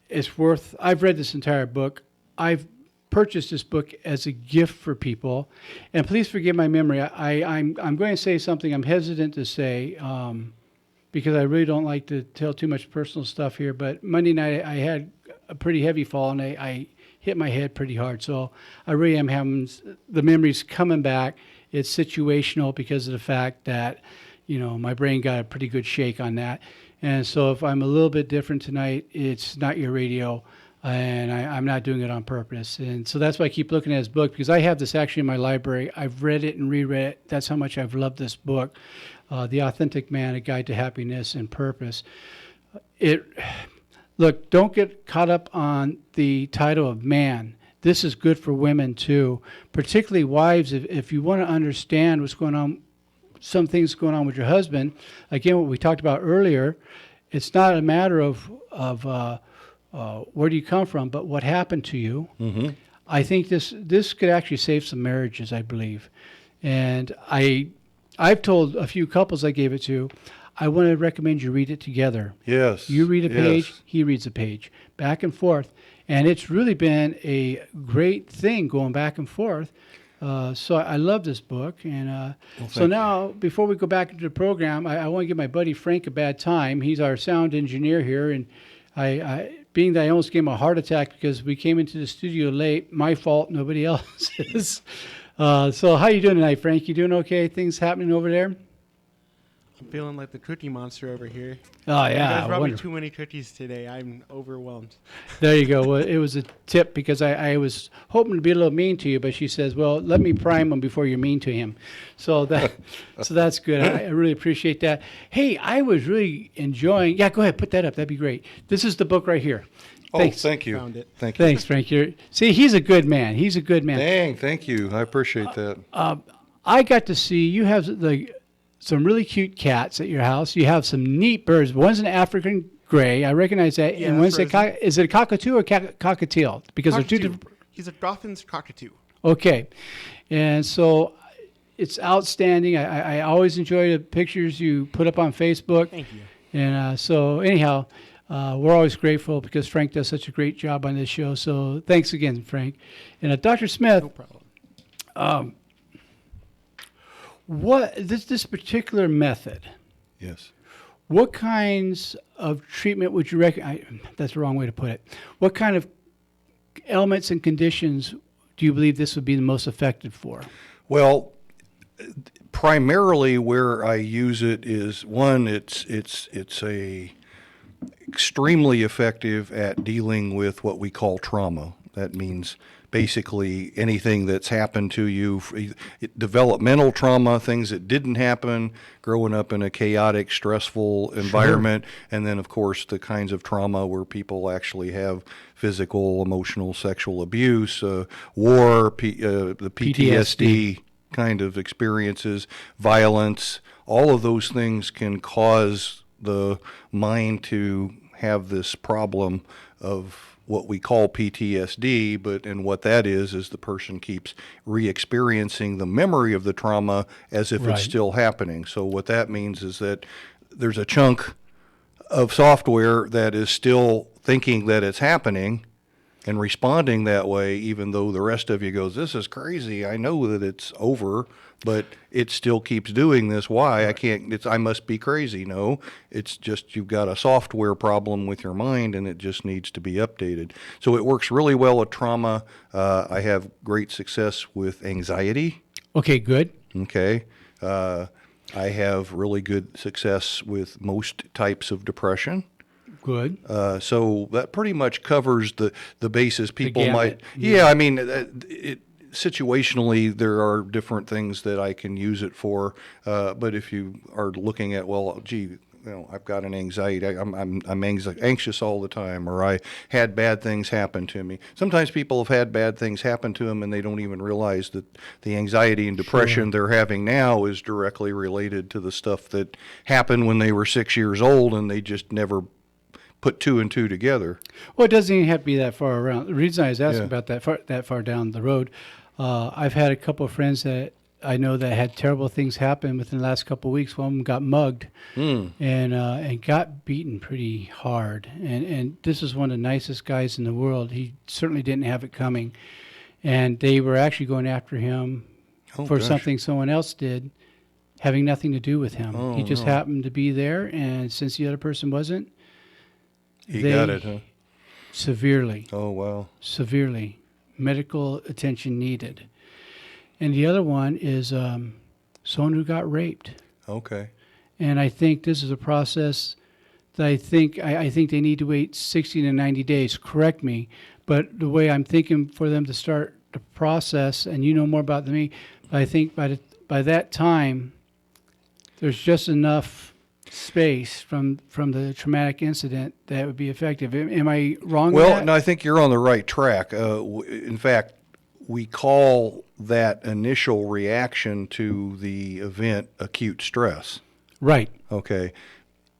it's worth, I've read this entire book. I've purchased this book as a gift for people, and please forgive my memory. I'm going to say something I'm hesitant to say because I really don't like to tell too much personal stuff here. But Monday night I had a pretty heavy fall, and I hit my head pretty hard. So I really am having the memories coming back. It's situational because of the fact that my brain got a pretty good shake on that. And so if I'm a little bit different tonight, it's not your radio. And I'm not doing it on purpose. And so that's why I keep looking at his book, because I have this actually in my library. I've read it and reread it. That's how much I've loved this book, The Authentic Man, A Guide to Happiness and Purpose. Look, don't get caught up on the title of man. This is good for women too, particularly wives. If you want to understand what's going on, some things going on with your husband, again, what we talked about earlier, it's not a matter of where do you come from, but what happened to you. Mm-hmm. I think this could actually save some marriages, I believe. And I've told a few couples I gave it to, I want to recommend you read it together. Yes. You read a page, he reads a page, back and forth. And it's really been a great thing going back and forth. So I love this book. And so now, before we go back into the program, I want to give my buddy Frank a bad time. He's our sound engineer here. And being that I almost gave him a heart attack because we came into the studio late, my fault, nobody else's. So how you doing tonight, Frank? You doing okay? Things happening over there? I'm feeling like the cookie monster over here. Oh, yeah. You guys brought me wonderful. too many cookies today. I'm overwhelmed. There you go. Well, it was a tip because I was hoping to be a little mean to you, but she says, well, let me prime him before you're mean to him. So that's good. I really appreciate that. Hey, I was really enjoying. Yeah, go ahead. Put that up. That'd be great. This is the book right here. Thanks. Oh, thank you. Found it. Thank you. Thanks, Frank. See, he's a good man. He's a good man. Dang, thank you. I appreciate that. I got to see you have some really cute cats at your house. You have some neat birds. One's an African gray. I recognize that. Yeah, and one's that's is it a cockatoo or cockatiel? Because they're two Cockatoo. different. He's a dolphin's cockatoo. Okay. And so it's outstanding. I always enjoy the pictures you put up on Facebook. Thank you. And so anyhow, we're always grateful because Frank does such a great job on this show. So thanks again, Frank. And Dr. Smith. No problem. What this particular method? Yes. What kinds of treatment would you recommend? That's the wrong way to put it. What kind of elements and conditions do you believe this would be the most effective for? Well, primarily where I use it is one. It's a extremely effective at dealing with what we call trauma. That means basically anything that's happened to you, developmental trauma, things that didn't happen, growing up in a chaotic, stressful environment, and then, of course, the kinds of trauma where people actually have physical, emotional, sexual abuse, war, the PTSD kind of experiences, violence. All of those things can cause the mind to have this problem of what we call PTSD, and what that is the person keeps re-experiencing the memory of the trauma as if it's still happening. So what that means is that there's a chunk of software that is still thinking that it's happening and responding that way, even though the rest of you goes, this is crazy. I know that it's over, but it still keeps doing this. Why? I can't, I must be crazy. No, it's just you've got a software problem with your mind and it just needs to be updated. So it works really well with trauma. I have great success with anxiety. Okay, good. Okay. I have really good success with most types of depression. Good. So that pretty much covers the bases. People might, I mean, situationally, there are different things that I can use it for. But if you are looking at, well, gee, I've got an anxiety. I'm anxious all the time, or I had bad things happen to me. Sometimes people have had bad things happen to them, and they don't even realize that the anxiety and depression they're having now is directly related to the stuff that happened when they were 6 years old, and they just never put two and two together. Well, it doesn't even have to be that far around. The reason I was asking about that far down the road, I've had a couple of friends that I know that had terrible things happen within the last couple of weeks. One of them got mugged and got beaten pretty hard. And this is one of the nicest guys in the world. He certainly didn't have it coming. And they were actually going after him for something someone else did, having nothing to do with him. He just happened to be there, and since the other person wasn't, he got it, huh? Severely. Oh, wow. Severely. Medical attention needed. And the other one is someone who got raped. Okay. And I think this is a process that I think they need to wait 60 to 90 days. Correct me. But the way I'm thinking for them to start the process, and you know more about than me, I think by that time, there's just enough space from the traumatic incident that would be effective. Am I wrong? Well, no, I think you're on the right track. In fact, we call that initial reaction to the event acute stress. Right. Okay.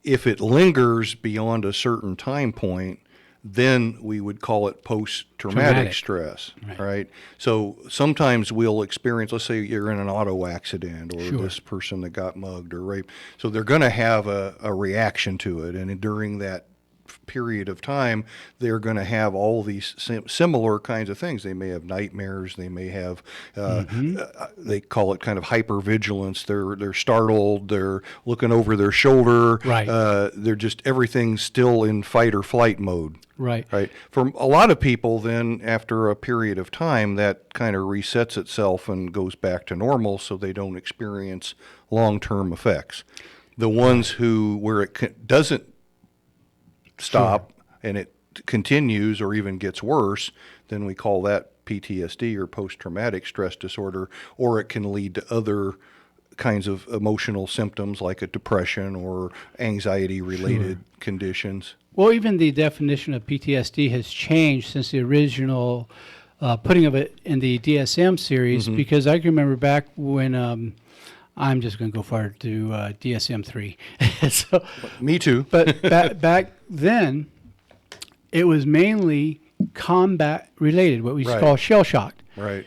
If it lingers beyond a certain time point, then we would call it post-traumatic stress, right? So sometimes we'll experience, let's say you're in an auto accident, or this person that got mugged or raped. So they're going to have a reaction to it. And during that period of time, they're going to have all these similar kinds of things. They may have nightmares. They may have, they call it kind of hypervigilance. They're startled. They're looking over their shoulder. Right. They're just, everything's still in fight or flight mode. Right. Right. For a lot of people, then, after a period of time, that kind of resets itself and goes back to normal, so they don't experience long-term effects. The ones where it doesn't stop and it continues or even gets worse, then we call that PTSD or post-traumatic stress disorder, or it can lead to other kinds of emotional symptoms like a depression or anxiety-related conditions. Well, even the definition of PTSD has changed since the original putting of it in the DSM series, because I can remember back when I'm just going to go far to DSM-3. So, me too. But back then, it was mainly combat related, what we call shell shocked. Right.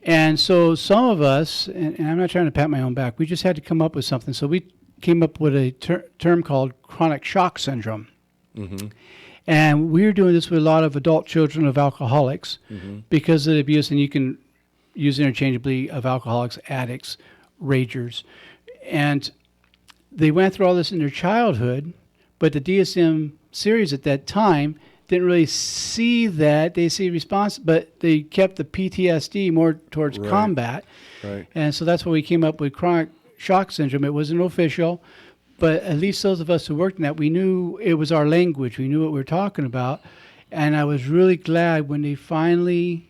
And so some of us, and I'm not trying to pat my own back, we just had to come up with something. So we came up with a term called chronic shock syndrome. And we were doing this with a lot of adult children of alcoholics because of the abuse, and you can use interchangeably of alcoholics, addicts, ragers. And they went through all this in their childhood, but the DSM series at that time didn't really see that. They see response, but they kept the PTSD more towards combat. Right. And so that's why we came up with chronic shock syndrome. It wasn't official, but at least those of us who worked in that, we knew it was our language. We knew what we were talking about. And I was really glad when they finally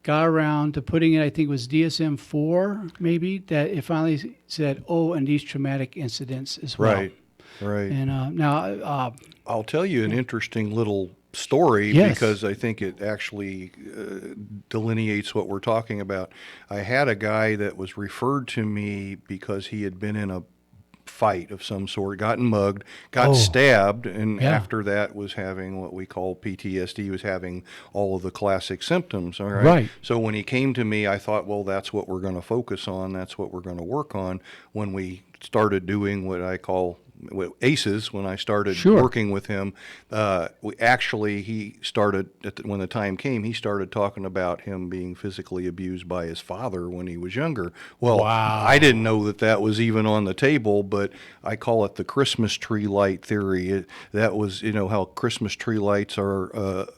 got around to putting it, I think it was DSM-4 maybe, that it finally said, oh, and these traumatic incidents as well. Right. And now... I'll tell you an interesting little story because I think it actually delineates what we're talking about. I had a guy that was referred to me because he had been in a fight of some sort, gotten mugged, got stabbed, and after that was having what we call PTSD, was having all of the classic symptoms. All right. So when he came to me, I thought, well, that's what we're going to focus on. That's what we're going to work on. When we started doing what I call ACEs, when I started working with him, he started, when the time came, he started talking about him being physically abused by his father when he was younger. Well, I didn't know that was even on the table, but I call it the Christmas tree light theory. That was, how Christmas tree lights are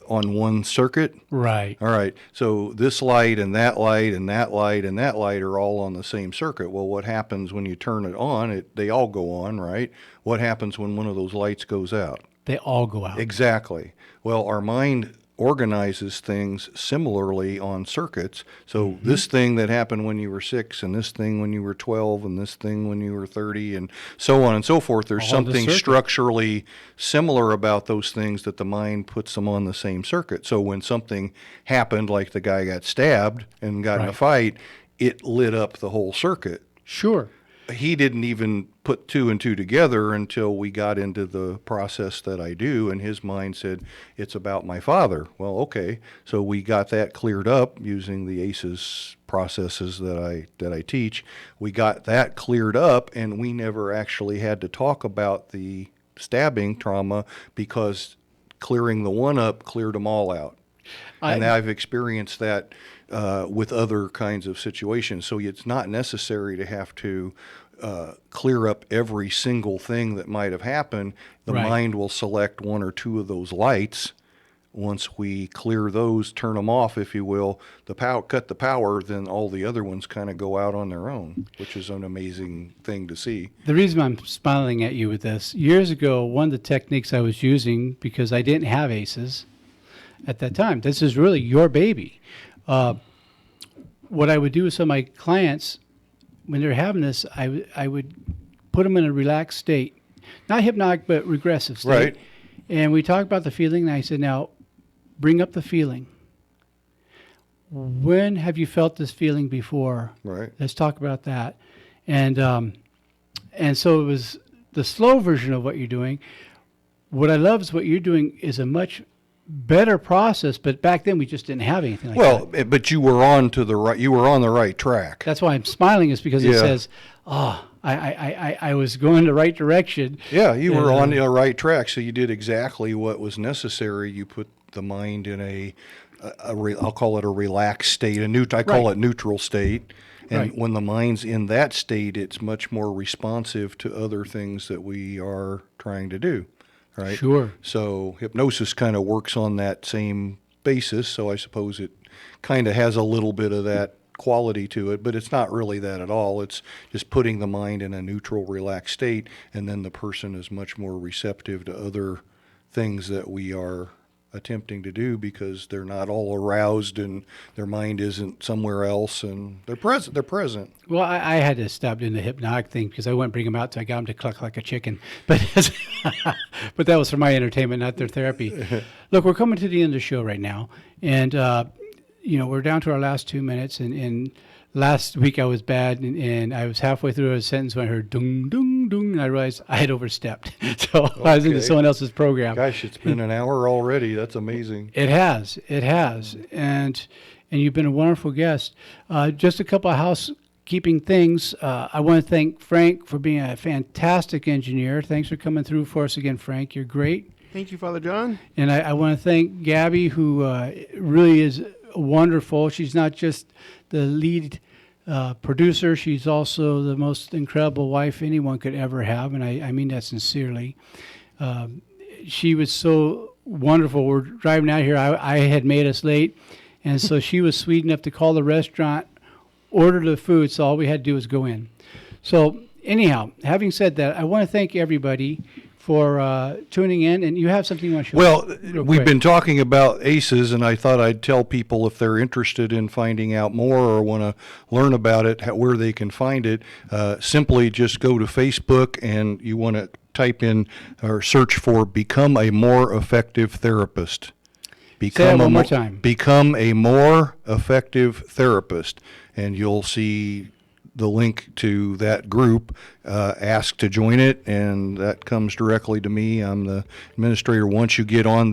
on one circuit. Right. All right. So this light and that light and that light and that light are all on the same circuit. Well, what happens when you turn it on? They all go on, right? What happens when one of those lights goes out? They all go out. Exactly. Well, our mind organizes things similarly on circuits. So this thing that happened when you were 6, and this thing when you were 12, and this thing when you were 30, and so on and so forth. There's something structurally similar about those things that the mind puts them on the same circuit. So when something happened, like the guy got stabbed and got in a fight, it lit up the whole circuit. Sure. He didn't even put 2 and 2 together until we got into the process that I do, and his mind said, it's about my father. Well, okay. So we got that cleared up using the ACEs processes that I teach. We got that cleared up, and we never actually had to talk about the stabbing trauma because clearing the one up cleared them all out. And I've experienced that with other kinds of situations. So it's not necessary to have to clear up every single thing that might have happened. The mind will select 1 or 2 of those lights. Once we clear those, turn them off, if you will, cut the power, then all the other ones kind of go out on their own, which is an amazing thing to see. The reason I'm smiling at you with this, years ago, one of the techniques I was using, because I didn't have ACEs at that time, this is really your baby. What I would do with some of my clients, when they're having this, I would put them in a relaxed state, not hypnotic, but regressive state. Right. And we talked about the feeling, and I said, now, bring up the feeling. When have you felt this feeling before? Right. Let's talk about that. And so it was the slow version of what you're doing. What I love is what you're doing is a much better process, but back then we just didn't have anything like that. Well, but you were on the right track. That's why I'm smiling, is because it says, I I was going the right direction. Yeah, you were on the right track. So you did exactly what was necessary. You put the mind in I'll call it a relaxed state. I call it neutral state. And when the mind's in that state, it's much more responsive to other things that we are trying to do, right? Sure. So hypnosis kind of works on that same basis. So I suppose it kind of has a little bit of that quality to it, but it's not really that at all. It's just putting the mind in a neutral, relaxed state, and then the person is much more receptive to other things that we are attempting to do because they're not all aroused and their mind isn't somewhere else and they're present. Well, I had to stop doing the hypnotic thing because I wouldn't bring them out till I got them to cluck like a chicken. But but that was for my entertainment, not their therapy. Look, we're coming to the end of the show right now. And, we're down to our last 2 minutes. And last week I was bad and I was halfway through a sentence when I heard dung, dung, dung, and I realized I had overstepped. So I was into someone else's program. Gosh, it's been an hour already. That's amazing. It has. And you've been a wonderful guest. Just a couple of housekeeping things. I want to thank Frank for being a fantastic engineer. Thanks for coming through for us again, Frank. You're great. Thank you, Father John. And I want to thank Gabby, who really is wonderful. She's not just the lead producer. She's also the most incredible wife anyone could ever have, and I mean that sincerely. She was so wonderful. We're driving out here. I had made us late, and so she was sweet enough to call the restaurant, order the food, so all we had to do was go in. So anyhow, having said that, I want to thank everybody for tuning in, and you have something you want to share. Well, we've been talking about ACEs, and I thought I'd tell people if they're interested in finding out more or want to learn about it, where they can find it. Simply just go to Facebook, and you want to type in or search for Become a More Effective Therapist. Say that one more time. Become a More Effective Therapist, and you'll see the link to that group. Ask to join it, and that comes directly to me. I'm the administrator. Once you get on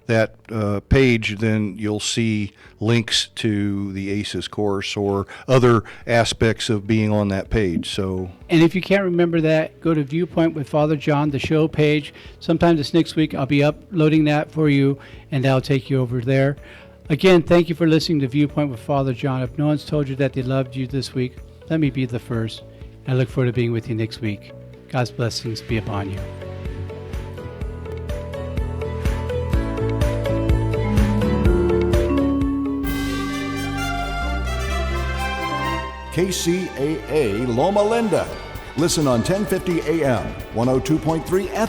that page, then you'll see links to the ACEs course or other aspects of being on that page. So, and if you can't remember that, go to Viewpoint with Father John, the show page. Sometime this next week, I'll be uploading that for you, and that'll take you over there. Again, thank you for listening to Viewpoint with Father John. If no one's told you that they loved you this week, let me be the first. I look forward to being with you next week. God's blessings be upon you. KCAA Loma Linda. Listen on 1050 AM, 102.3 FM.